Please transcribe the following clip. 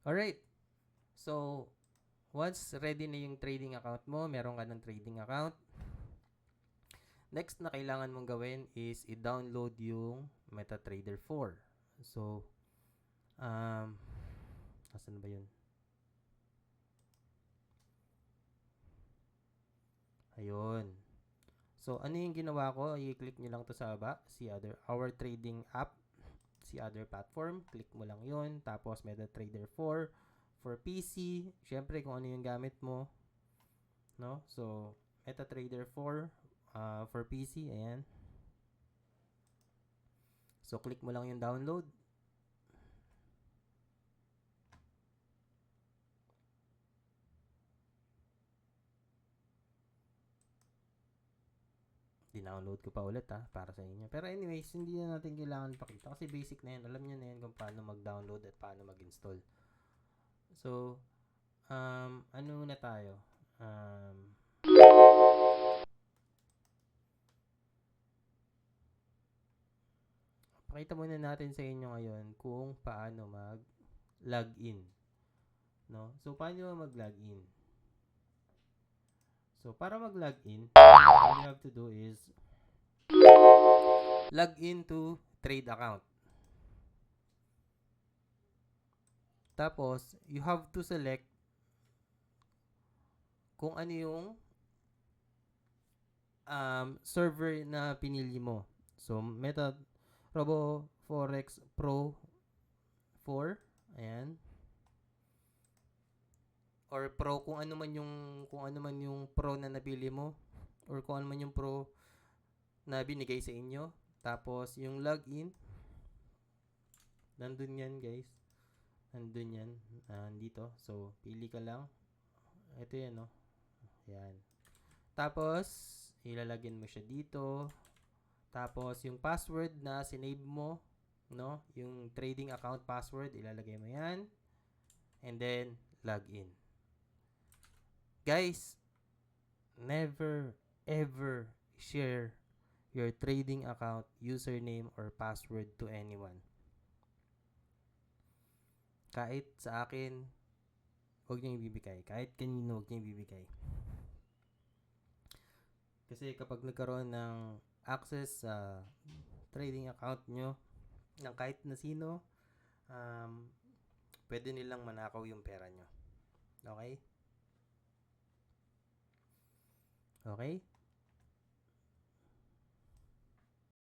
Alright. So, once ready na yung trading account mo, meron ka ng trading account, next na kailangan mong gawin is i-download yung MetaTrader 4. So, asan ba yun? Ayun. So, ano yung ginawa ko? I-click nyo lang to sa baba. Our trading app. See other platform. Click mo lang yun. Tapos, MetaTrader 4 for PC. Siyempre, kung ano yung gamit mo. No? So, MetaTrader 4 for PC. Ayan. So, click mo lang yung download. Dinownload ko pa ulit para sa inyo. Pero anyways, hindi na natin kailangan pakita kasi basic na yan. Alam nyo na yan kung paano mag-download at paano mag-install. So, ano na tayo? Pakita muna natin sa inyo ngayon kung paano mag-login. No? So, paano mag-login? So, para mag-login, all you have to do is log into trade account. Tapos, you have to select kung ano yung server na pinili mo. So, Robo Forex Pro 4. Ayan. Or Pro kung ano man yung Pro na napili mo or kung ano man yung Pro na binigay sa inyo. Tapos, yung login, nandun yan, guys. Nandun yan. Dito. So, pili ka lang. Ito yan, no? Yan. Tapos, ilalagin mo siya dito. Tapos, yung password na sinave mo, no? Yung trading account password, ilalagay mo yan. And then, login. Guys, never, ever share your trading account username or password to anyone. Kahit sa akin, huwag niyo ibibigay. Kahit kanino, huwag niyo ibibigay. Kasi kapag nagkaroon ng access sa trading account nyo ng kahit na sino, pwede nilang manakaw yung pera nyo. Okay? Okay?